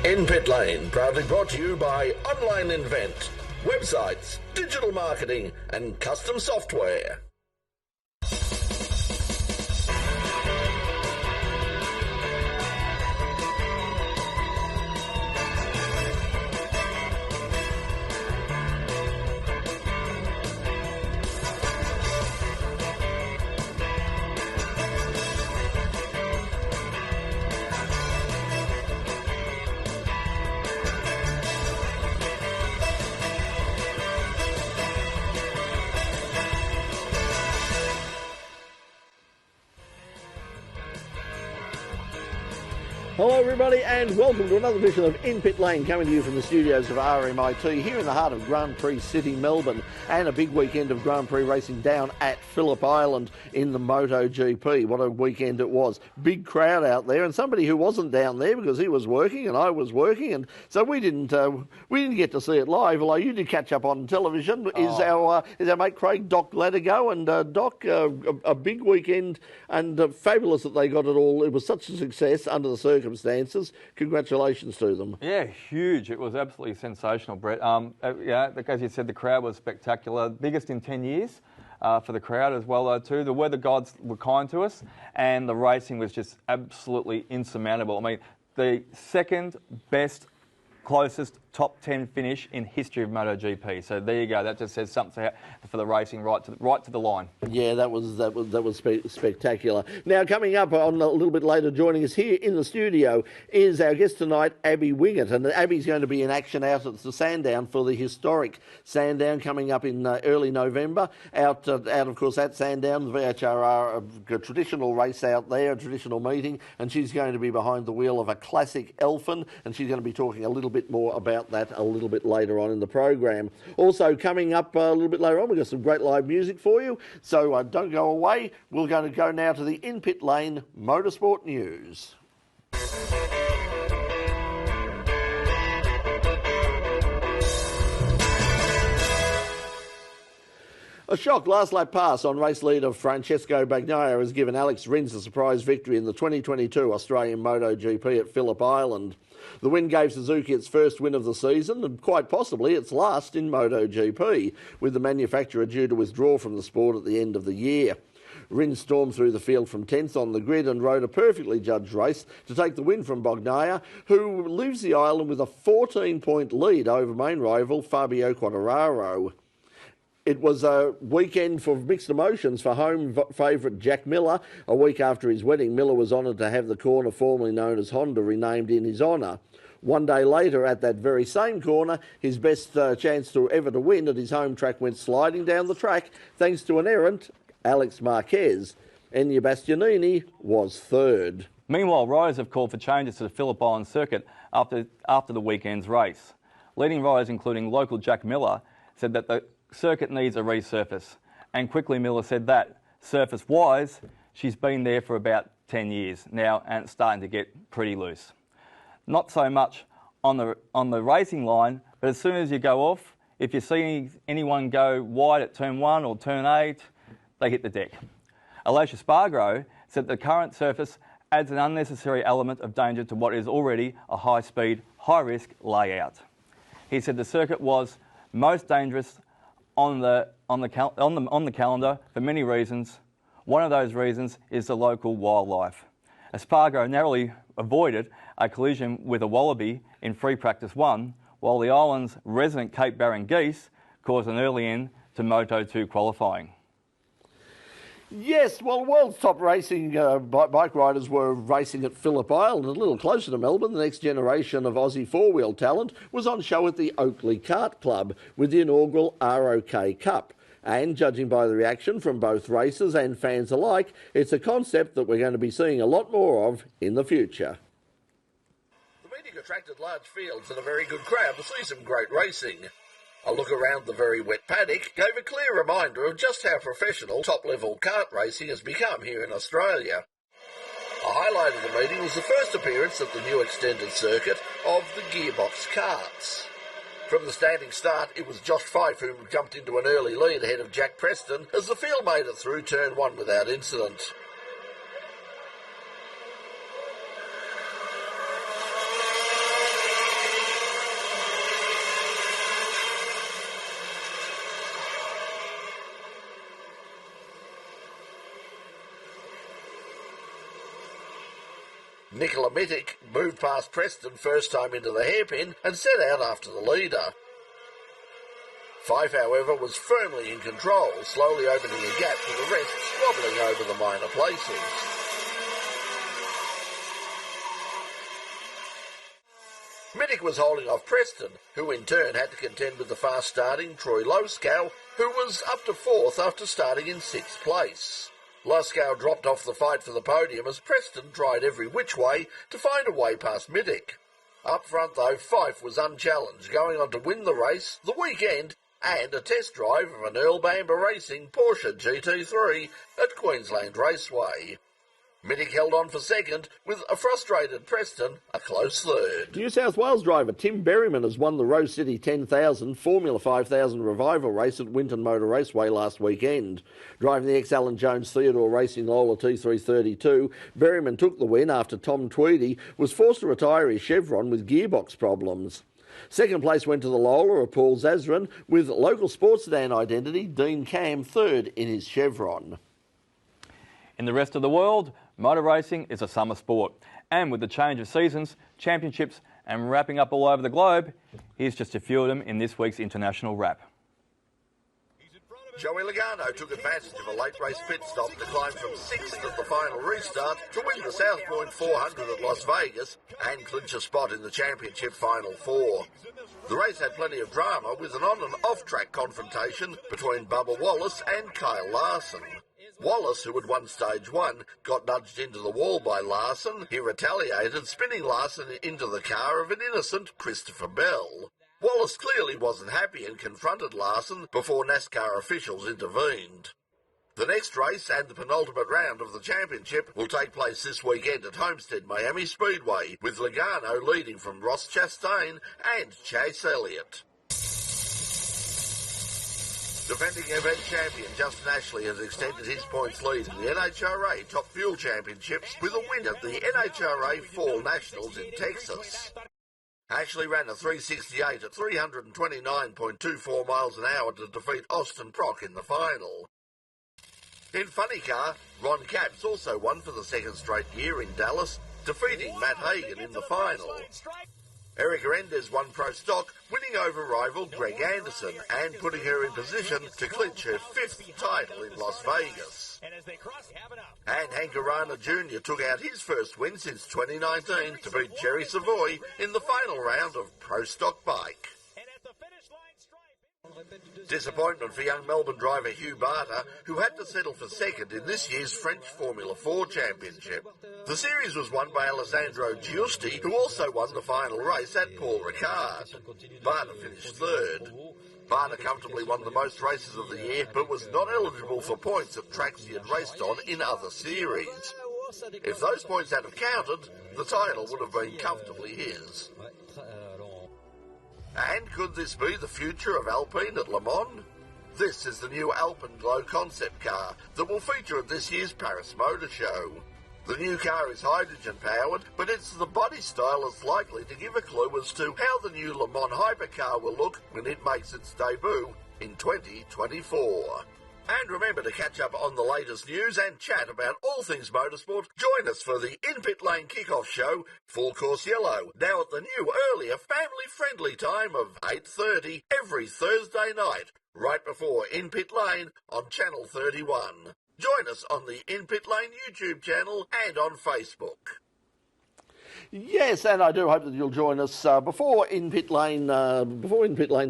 In Pit Lane, proudly brought to you by Online Invent, websites, digital marketing and custom software. Hello everybody and welcome to another edition of In Pit Lane, coming to you from the studios of RMIT here in the heart of Grand Prix City, Melbourne, and a big weekend of Grand Prix racing down at Phillip Island in the MotoGP. What a weekend it was. Big crowd out there, and somebody who wasn't down there because he was working and I was working, and so we didn't get to see it live, although you did catch up on television. Is our mate Craig, Doc Latigo, and Doc, a big weekend, and fabulous that they got it all. It was such a success under the circumstances. Congratulations to them. Yeah, huge. It was absolutely sensational, Brett. As you said, the crowd was spectacular. Biggest in 10 years for the crowd as well, too. The weather gods were kind to us, and the racing was just absolutely insurmountable. I mean, the second best, closest top 10 finish in history of MotoGP. So there you go. That just says something for the racing right to the line. Yeah, that was spectacular. Now, coming up on a little bit later, joining us here in the studio is our guest tonight, Abby Wingett, and Abby's going to be in action out at the Sandown for the historic Sandown coming up in early November. Out of course at Sandown, the VHRR, a traditional race out there, a traditional meeting, and she's going to be behind the wheel of a classic Elfin, and she's going to be talking a little bit more about that a little bit later on in the program. Also coming up a little bit later on, we've got some great live music for you, so don't go away. We're going to go now to the In Pit Lane Motorsport News. A shock last lap pass on race leader Francesco Bagnaia has given Alex Rins a surprise victory in the 2022 Australian MotoGP at Phillip Island. The win gave Suzuki its first win of the season and quite possibly its last in MotoGP, with the manufacturer due to withdraw from the sport at the end of the year. Rins stormed through the field from 10th on the grid and rode a perfectly judged race to take the win from Bagnaia, who leaves the island with a 14-point lead over main rival Fabio Quartararo. It was a weekend for mixed emotions for home favourite Jack Miller. A week after his wedding, Miller was honoured to have the corner formerly known as Honda renamed in his honour. One day later, at that very same corner, his best chance ever to win at his home track went sliding down the track thanks to an errant, Alex Marquez. Enya Bastianini was third. Meanwhile, riders have called for changes to the Phillip Island circuit after the weekend's race. Leading riders, including local Jack Miller, said that the circuit needs a resurface, and quickly Miller said that, surface-wise, she's been there for about 10 years now and it's starting to get pretty loose. Not so much on the racing line, but as soon as you go off, if you see anyone go wide at turn 1 or turn 8, they hit the deck. Alessio Spargo said the current surface adds an unnecessary element of danger to what is already a high-speed, high-risk layout. He said the circuit was most dangerous on the calendar for many reasons. One of those reasons is the local wildlife. Espargo narrowly avoided a collision with a wallaby in free practice 1, while the island's resident Cape Barren geese caused an early end to Moto 2 qualifying. Yes, well, world's top racing bike riders were racing at Phillip Island, a little closer to Melbourne. The next generation of Aussie four-wheel talent was on show at the Oakley Kart Club with the inaugural ROK Cup. And judging by the reaction from both racers and fans alike, it's a concept that we're going to be seeing a lot more of in the future. The meeting attracted large fields and a very good crowd to see some great racing. A look around the very wet paddock gave a clear reminder of just how professional top-level kart racing has become here in Australia. A highlight of the meeting was the first appearance at the new extended circuit of the gearbox karts. From the standing start, it was Josh Fife who jumped into an early lead ahead of Jack Preston as the field made it through turn 1 without incident. Nicola Mittick moved past Preston first time into the hairpin and set out after the leader. Fife, however, was firmly in control, slowly opening a gap with the rest squabbling over the minor places. Mittick was holding off Preston, who in turn had to contend with the fast-starting Troy Loscow, who was up to fourth after starting in sixth place. Loscow dropped off the fight for the podium as Preston tried every which way to find a way past Mittick. Up front, though, Fife was unchallenged, going on to win the race, the weekend, and a test drive of an Earl Bamber Racing Porsche GT3 at Queensland Raceway. Mittick held on for second, with a frustrated Preston a close third. New South Wales driver Tim Berryman has won the Rose City 10,000 Formula 5000 revival race at Winton Motor Raceway last weekend. Driving the ex-Alan Jones Theodore Racing Lola T332, Berryman took the win after Tom Tweedy was forced to retire his Chevron with gearbox problems. Second place went to the Lola of Paul Zazran, with local sports sedan identity Dean Cam third in his Chevron. In the rest of the world, motor racing is a summer sport, and with the change of seasons, championships and wrapping up all over the globe, here's just a few of them in this week's international wrap. Joey Logano took advantage of a late race pit stop to climb from sixth at the final restart to win the South Point 400 at Las Vegas and clinch a spot in the championship final four. The race had plenty of drama with an on and off track confrontation between Bubba Wallace and Kyle Larson. Wallace, who had won stage one, got nudged into the wall by Larson. He retaliated, spinning Larson into the car of an innocent Christopher Bell. Wallace clearly wasn't happy and confronted Larson before NASCAR officials intervened. The next race and the penultimate round of the championship will take place this weekend at Homestead Miami Speedway, with Logano leading from Ross Chastain and Chase Elliott. Defending event champion Justin Ashley has extended his points lead in the NHRA Top Fuel Championships with a win at the NHRA Fall Nationals in Texas. Ashley ran a 368 at 329.24 miles an hour to defeat Austin Prock in the final. In funny car, Ron Capps also won for the second straight year in Dallas, defeating Matt Hagan in the final. Erica Enders won Pro Stock, winning over rival Greg Anderson and putting her in position to clinch her fifth title in Las Vegas. And Hank Arana Jr. took out his first win since 2019 to beat Jerry Savoy in the final round of Pro Stock Bike. Disappointment for young Melbourne driver Hugh Barter, who had to settle for second in this year's French Formula 4 Championship. The series was won by Alessandro Giusti, who also won the final race at Paul Ricard. Barter finished third. Barter comfortably won the most races of the year, but was not eligible for points at tracks he had raced on in other series. If those points had have counted, the title would have been comfortably his. And could this be the future of Alpine at Le Mans? This is the new Alpenglow concept car that will feature at this year's Paris Motor Show. The new car is hydrogen-powered, but it's the body style that's likely to give a clue as to how the new Le Mans hypercar will look when it makes its debut in 2024. And remember to catch up on the latest news and chat about all things motorsport. Join us for the In Pit Lane Kickoff Show, Full Course Yellow, now at the new, earlier, family-friendly time of 8:30 every Thursday night, right before In Pit Lane on Channel 31. Join us on the In Pit Lane YouTube channel and on Facebook. Yes, and I do hope that you'll join us before In Pit Lane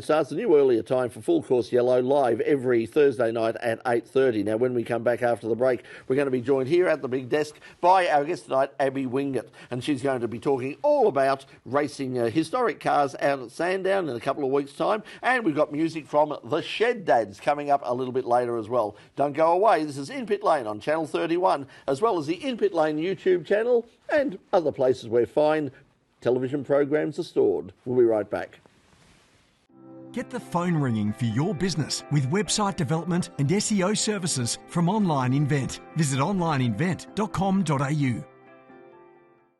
starts. The new earlier time for Full Course Yellow live every Thursday night at 8:30. Now, when we come back after the break, we're going to be joined here at the big desk by our guest tonight, Abby Wingett, and she's going to be talking all about racing historic cars out at Sandown in a couple of weeks' time. And we've got music from the Shed Dads coming up a little bit later as well. Don't go away. This is In Pit Lane on Channel 31, as well as the In Pit Lane YouTube channel and other places where fine television programs are stored. We'll be right back. Get the phone ringing for your business with website development and SEO services from Online Invent. Visit onlineinvent.com.au.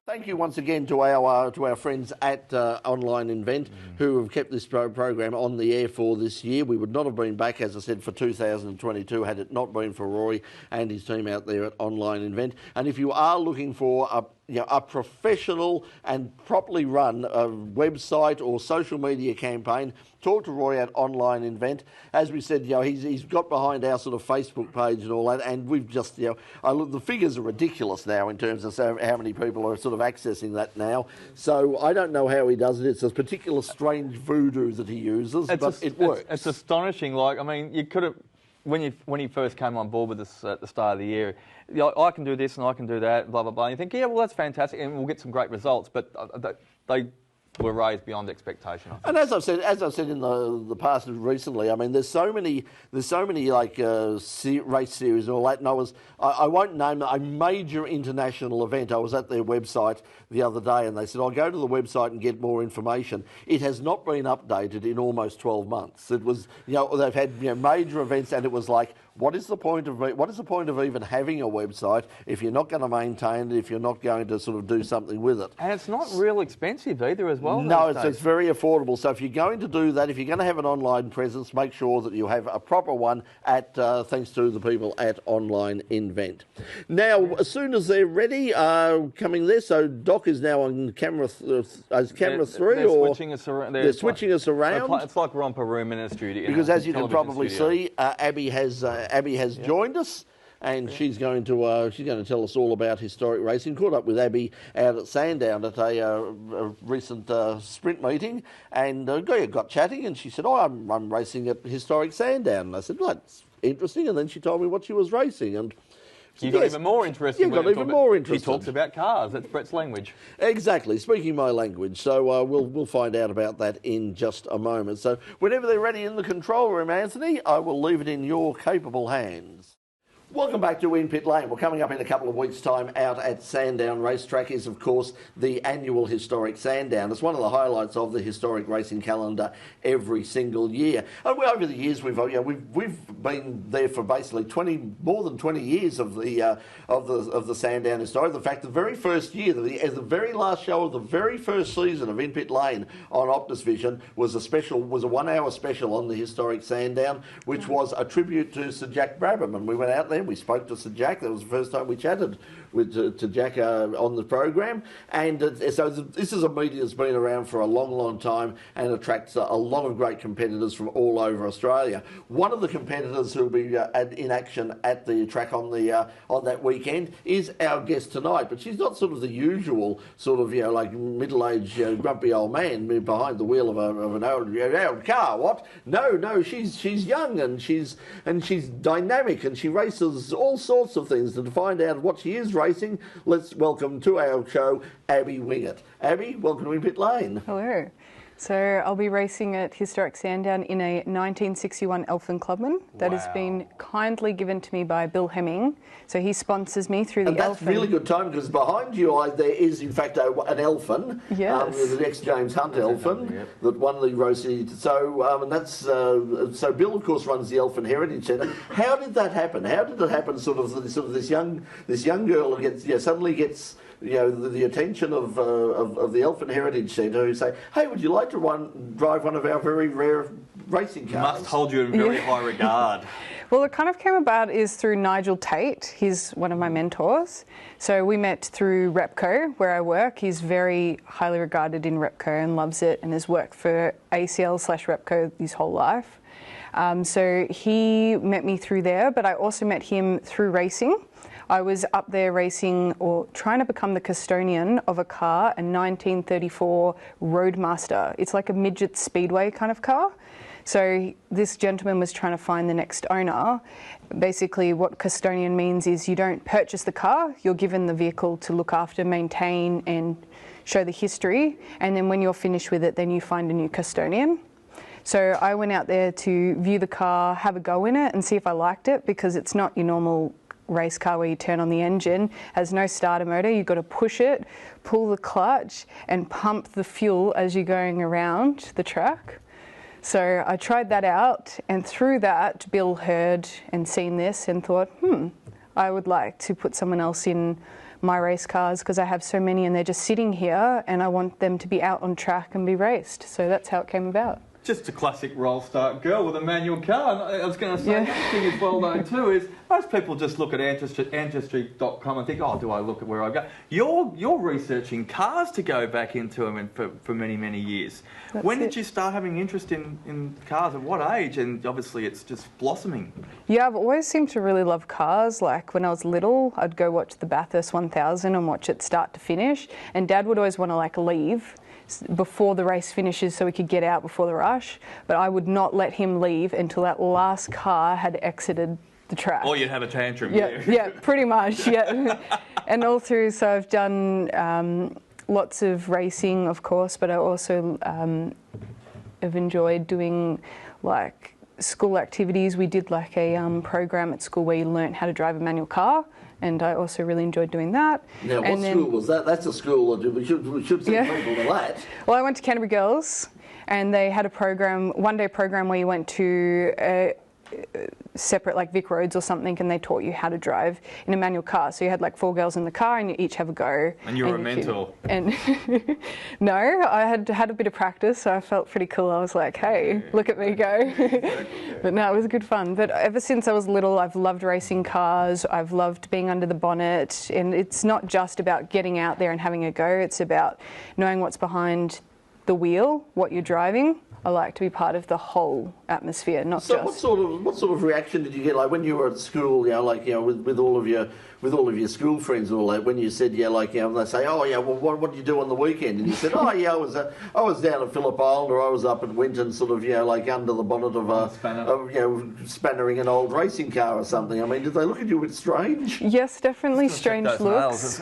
Thank you once again to our friends at Online Invent who have kept this program on the air for this year. We would not have been back, as I said, for 2022 had it not been for Roy and his team out there at Online Invent. And if you are looking for a professional and properly run website or social media campaign. Talk to Roy at Online Invent. As we said, he's got behind our sort of Facebook page and all that, and we've just, the figures are ridiculous now in terms of how many people are sort of accessing that now. So I don't know how he does it. It's a particular strange voodoo that he uses, but it works. It's astonishing. Like, I mean, you could have, when you first came on board with this at the start of the year, I can do this and I can do that, blah, blah, blah. And you think, yeah, well, that's fantastic, and we'll get some great results. But they were raised beyond expectation. And as I've said in the past recently, I mean, there's so many like race series and all that. And I won't name a major international event. I was at their website the other day, and they said, "I'll go to the website and get more information." It has not been updated in almost 12 months. It was, they've had major events, and it was like, what is the point of even having a website if you're not going to maintain it, if you're not going to sort of do something with it? And it's not real expensive either as well. No, it's very affordable. So if you're going to do that, if you're going to have an online presence, make sure that you have a proper one at thanks to the people at Online Invent. Now, as soon as they're ready, coming there, so Doc is now on camera, three, or switching us around. They're switching us around. It's like romper room in a studio. Because as you can probably see, Abby has joined us, and she's going to tell us all about historic racing. Caught up with Abby out at Sandown at a recent sprint meeting, and got chatting, and she said, "Oh, I'm racing at Historic Sandown." And I said, "Well, that's interesting." And then she told me what she was racing, and you got even more interested. You got even more interested. He talks about cars. That's Brett's language. Exactly, speaking my language. So we'll find out about that in just a moment. So whenever they're ready in the control room, Anthony, I will leave it in your capable hands. Welcome back to In Pit Lane. We're coming up in a couple of weeks' time out at Sandown Racetrack is, of course, the annual Historic Sandown. It's one of the highlights of the historic racing calendar every single year. And over the years, we've been there for basically more than 20 years of the Sandown Historic. In fact, the very first year, the very last show of the very first season of In Pit Lane on Optus Vision was a 1-hour special on the Historic Sandown, which was a tribute to Sir Jack Brabham. And we went out there. We spoke to Sir Jack. That was the first time we chatted to Jack on the program. And so this is a media that's been around for a long, long time and attracts a lot of great competitors from all over Australia. One of the competitors who will be in action at the track on that weekend is our guest tonight. But she's not sort of the usual sort of like middle-aged grumpy old man behind the wheel of an old car. What? No, she's young and she's dynamic and she races all sorts of things. And to find out what she is racing, let's welcome to our show Abby Wingett. Abby, welcome to In Pit Lane. Hello. So I'll be racing at Historic Sandown in a 1961 Elfin Clubman that has been kindly given to me by Bill Hemming. So he sponsors me through the Elfin. That's really good time because behind you there is in fact an Elfin, yes. The next James Hunt Elfin that won the Rosie. So and that's so Bill of course runs the Elfin Heritage Centre. How did that happen? How did it happen? Sort of this young girl who gets suddenly gets the attention of the Elfin Heritage Centre, who say, "Hey, would you like to drive one of our very rare racing cars?" Must hold you in very high regard. Well, it kind of came about is through Nigel Tate. He's one of my mentors. So we met through Repco, where I work. He's very highly regarded in Repco and loves it and has worked for ACL/Repco his whole life. So he met me through there, but I also met him through racing. I was up there racing or trying to become the custodian of a car, a 1934 Roadmaster. It's like a midget speedway kind of car. So this gentleman was trying to find the next owner. Basically what custodian means is you don't purchase the car, you're given the vehicle to look after, maintain and show the history, and then when you're finished with it, then you find a new custodian. So I went out there to view the car, have a go in it and see if I liked it, because it's not your normal race car where you turn on the engine, has no starter motor. You've got to push it, pull the clutch and pump the fuel as you're going around the track. So I tried that out, and through that Bill heard and seen this and thought, I would like to put someone else in my race cars because I have so many and they're just sitting here and I want them to be out on track and be raced. So that's how it came about. just a classic roll start girl with a manual car. And I was going to say, the thing is well known too is most people just look at ancestry.com and think, oh, do I look at where I go? You're researching cars to go back into them for many, many years. When did you start having interest in cars? At what age? And obviously it's just blossoming. Yeah, I've always seemed to really love cars. Like when I was little, I'd go watch the Bathurst 1000 and watch it start to finish. And Dad would always want to like leave before the race finishes so we could get out before the rush. But I would not let him leave until that last car had exited the track. Or you'd have a tantrum. Yeah, pretty much, yeah. And all through, so I've done lots of racing, of course, but I also have enjoyed doing like school activities. We did like a program at school where you learnt how to drive a manual car, and I also really enjoyed doing that. Now, what school was that? That's a school that we should send people to that. Well, I went to Canterbury Girls, and they had a program, one-day program where you went to a separate like Vic Roads or something, and they taught you how to drive in a manual car. So you had like 4 girls in the car and you each have a go. And you were a mentor. And no, I had a bit of practice, so I felt pretty cool. I was like, hey, look at me go. But no, it was good fun. But ever since I was little, I've loved racing cars. I've loved being under the bonnet, and it's not just about getting out there and having a go. It's about knowing what's behind the wheel, what you're driving. I like to be part of the whole atmosphere, not so just. What sort of reaction did you get, like when you were at school? With all of your school friends and all that. When you said, they say, oh yeah, well, what do you do on the weekend? And you said, oh yeah, I was down at Phillip Island, or I was up at Winton, sort of, under the bonnet of spannering an old racing car or something. I mean, did they look at you a bit strange? Yes, definitely strange looks.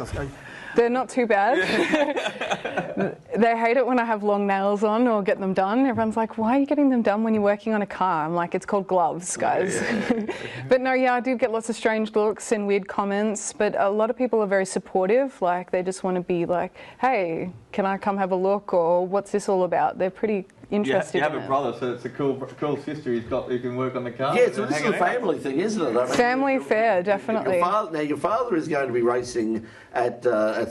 They're not too bad. They hate it when I have long nails on or get them done. Everyone's like, why are you getting them done when you're working on a car? I'm like, it's called gloves, guys. Yeah. But no, I do get lots of strange looks and weird comments, but a lot of people are very supportive. Like, they just want to be like, hey, can I come have a look, or what's this all about? They're pretty interested. You have a brother, so it's a cool sister who can work on the car. Yeah, so this is a family thing, isn't it? I mean, family fair, definitely. Your father is going to be racing at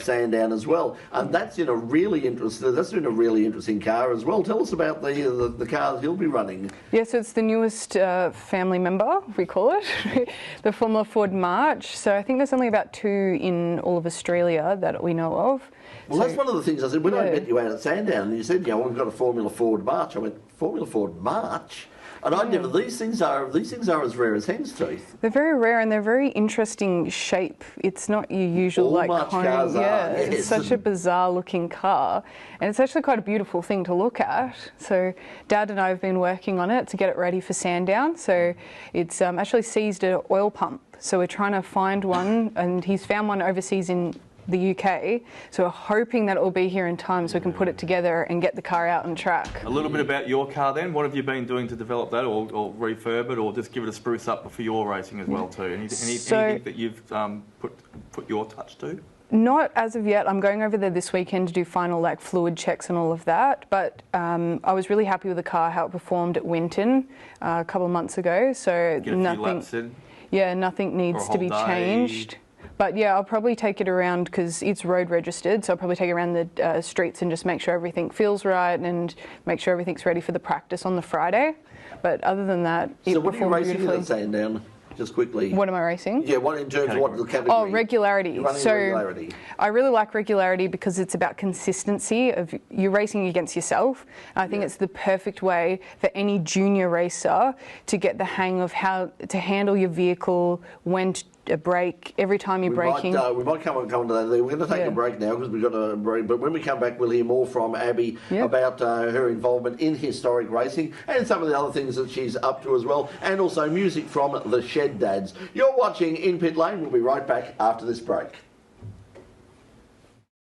Sandown as well, and that's in a really interesting car as well. Tell us about the cars he'll be running. Yeah, so it's the newest family member, we call it, the Formula Ford March. So I think there's only about 2 in all of Australia that we know of. Well, that's one of the things I said when I met you out at Sandown, and you said, we've got a Formula Ford March. I went, Formula Ford March? And I never. These things are as rare as hen's teeth. They're very rare, and they're very interesting shape. It's not your usual cone. It's such a bizarre looking car, and it's actually quite a beautiful thing to look at. So Dad and I have been working on it to get it ready for Sandown. So it's actually seized an oil pump. So we're trying to find one, and he's found one overseas in the UK, so we're hoping that it will be here in time so we can put it together and get the car out on track. A little bit about your car then. What have you been doing to develop that, or refurb it, or just give it a spruce up for your racing as well too? Anything that you've put your touch to? Not as of yet. I'm going over there this weekend to do final fluid checks and all of that, but I was really happy with the car, how it performed at Winton a couple of months ago, so nothing needs to be changed. But yeah, I'll probably take it around because it's road registered, so I'll probably take it around the streets and just make sure everything feels right and make sure everything's ready for the practice on the Friday. But other than that, it performed beautifully. So what are you racing at Sandown? Just quickly. What am I racing? Yeah, what in terms of what the category? Oh, regularity. Regularity. I really like regularity because it's about consistency of you're racing against yourself. I think it's the perfect way for any junior racer to get the hang of how to handle your vehicle, when to brake, every time you're braking. We might come to that. We're going to take a break now because we've got a break. But when we come back, we'll hear more from Abby about her involvement in historic racing and some of the other things that she's up to as well, and also music from the Shed Dads. You're watching In Pit Lane. We'll be right back after this break.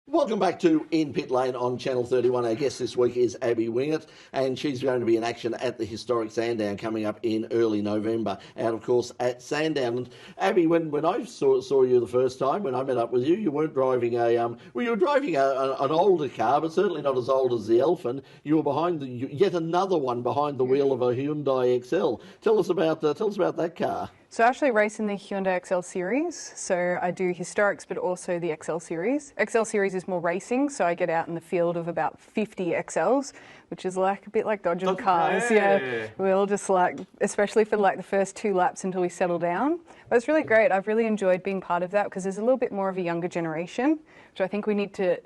Welcome back to In Pit Lane on Channel 31. Our guest this week is Abby Wingett, and she's going to be in action at the historic Sandown coming up in early November, out of course at Sandown. And Abby, when I saw you the first time, when I met up with you, you weren't driving you were driving an older car, but certainly not as old as the Elephant. You were behind yet another one behind the wheel of a Hyundai XL. Tell us about that car. So I actually race in the Hyundai XL Series. So I do historics, but also the XL Series. XL Series is more racing, so I get out in the field of about 50 XLs, which is like a bit like dodging cars. Yeah, we'll just like, especially for like the first 2 laps until we settle down. But it's really great. I've really enjoyed being part of that because there's a little bit more of a younger generation, which I think we need to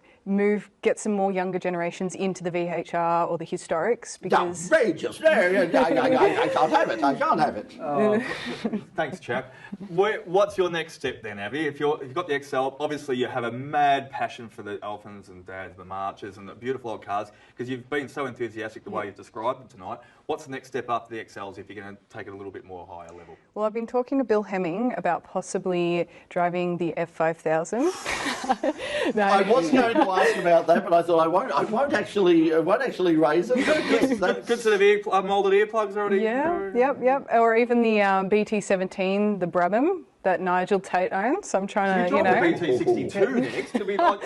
get some more younger generations into the VHR or the historics because... Outrageous! No, I can't have it. I can't have it. Oh, thanks, chap. What's your next step then, Abby? If you've got the XL, obviously you have a mad passion for the Alphins and Dads, the Marches and the beautiful old cars because you've been so enthusiastic the way you've described them tonight. What's the next step after the XLs if you're going to take it a little bit more higher level? Well, I've been talking to Bill Hemming about possibly driving the F5000. I was going to ask about that, but I thought I won't actually raise it. Yes, good set of moulded earplugs already. Yeah, yep. Or even the BT17, the Brabham that Nigel Tate owns. I'm trying to, the BT62 next. To be like,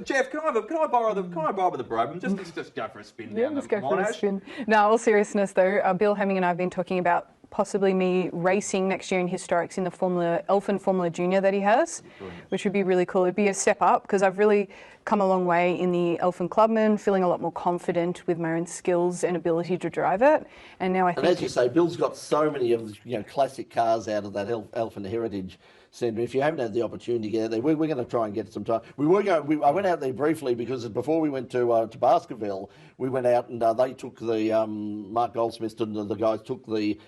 Jeff, can I borrow the Brabham? Just go for a spin. Yeah, let's go for a spin. No, all seriousness though, Bill Hemming and I have been talking about possibly me racing next year in historics in the Elfin Formula Junior that he has, which would be really cool. It'd be a step up because I've really come a long way in the Elfin Clubman, feeling a lot more confident with my own skills and ability to drive it. And now I think... And as you say, Bill's got so many of the classic cars out of that Elfin Heritage Centre. If you haven't had the opportunity to get out there, we're going to try and get some time. I went out there briefly because before we went to Baskerville, we went out and they took the Mark Goldsmith and the guys took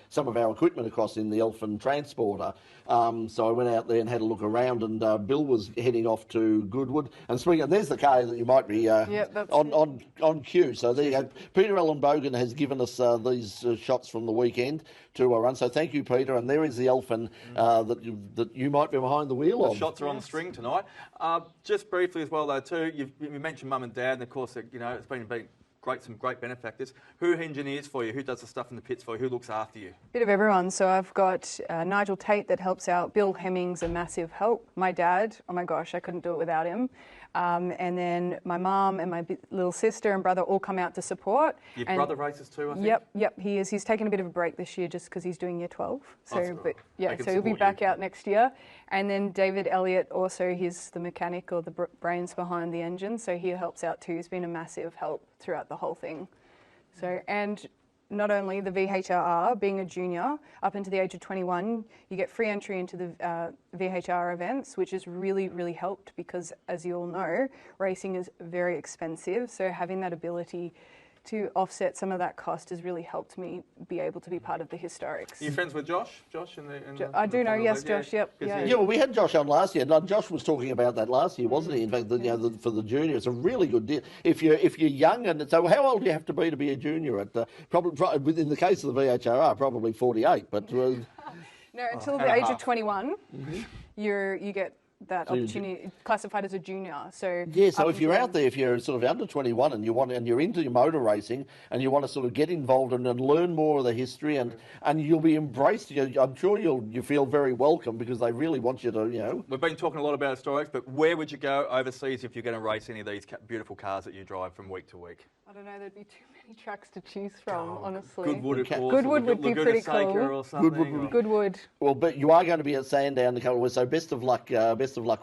some of our equipment across in the Elfin Transporter. So I went out there and had a look around, and Bill was heading off to Goodwood. And there's the car that you might be on cue. So there you go. Peter Allen Bogan has given us these shots from the weekend to run. So thank you, Peter. And there is the Elfin that you might be behind the wheel of. The shots are on the string tonight. Just briefly as well, though, too, you mentioned Mum and Dad, and of course, it's been some great benefactors. Who engineers for you? Who does the stuff in the pits for you? Who looks after you? Bit of everyone. So I've got Nigel Tate that helps out. Bill Hemming's a massive help. My dad, oh my gosh, I couldn't do it without him. And then my mum and my little sister and brother all come out to support. Your brother races too, I think? Yep, he is. He's taken a bit of a break this year just because he's doing year 12. So he'll be back out next year. And then David Elliott, also he's the mechanic or the brains behind the engine, so he helps out too. He's been a massive help throughout the whole thing. So, and not only the VHR, being a junior, up into the age of 21, you get free entry into the VHR events, which has really, really helped because, as you all know, racing is very expensive. So having that ability to offset some of that cost has really helped me be able to be part of the historics. Are you friends with Josh? I do know, yes, Josh, yep. Yeah, well, we had Josh on last year. Josh was talking about that last year, wasn't he? In fact, for the junior, it's a really good deal. If you're young, and so how old do you have to be a junior? At probably in the case of the VHR, probably 48. But no, until the age of 21, you get that opportunity classified as a junior. So so if you're out there, if you're sort of under 21 and you're into your motor racing and you want to sort of get involved and learn more of the history and you'll be embraced. I'm sure you feel very welcome because they really want you to. We've been talking a lot about historics, but where would you go overseas if you're going to race any of these beautiful cars that you drive from week to week? I don't know. There'd be too many tracks to choose from, honestly. Goodwood, of course. Goodwood would be pretty cool. Goodwood. Well, but you are going to be at Sandown the couple of weeks, so best of luck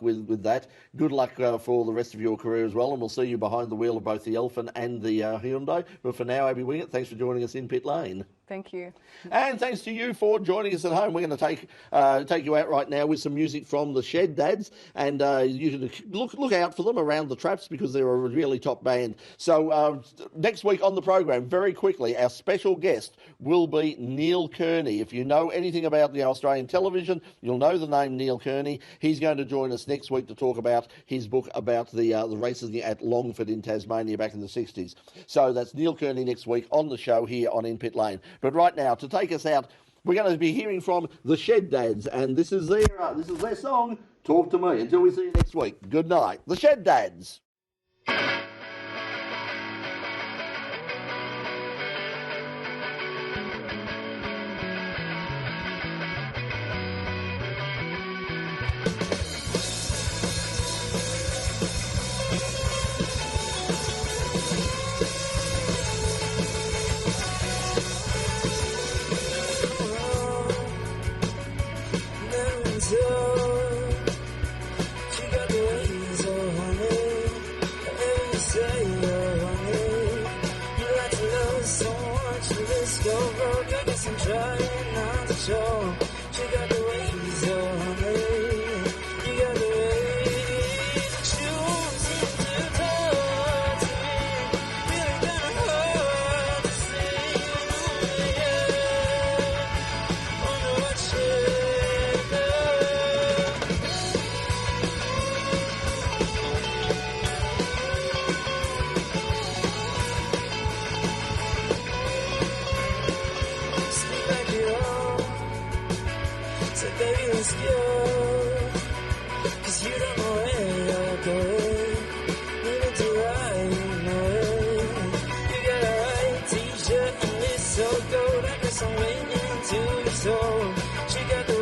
with that. Good luck for the rest of your career as well, and we'll see you behind the wheel of both the Elfin and the Hyundai. But for now, Abby Wingett, thanks for joining us in Pit Lane. Thank you. And thanks to you for joining us at home. We're going to take you out right now with some music from the Shed Dads, and you can look out for them around the traps because they're a really top band. So next week on the program, very quickly, our special guest will be Neil Kearney. If you know anything about the Australian television, you'll know the name Neil Kearney. He's going to join us next week to talk about his book about the races at Longford in Tasmania back in the 60s. So that's Neil Kearney next week on the show here on In Pit Lane. But right now, to take us out, we're going to be hearing from the Shed Dads, and this is their song, Talk to Me. Until we see you next week, good night. The Shed Dads. show. She got the ways on me. You got the ways. She won't seem to talk to me. Feeling kinda hard to see. Yeah. Wonder what she'll do. Speak like you are. So baby, let's go. 'Cause you don't know where you're going. Needed to ride away. You got a white t-shirt and it's so cold. I guess I'm waiting to your soul. She got the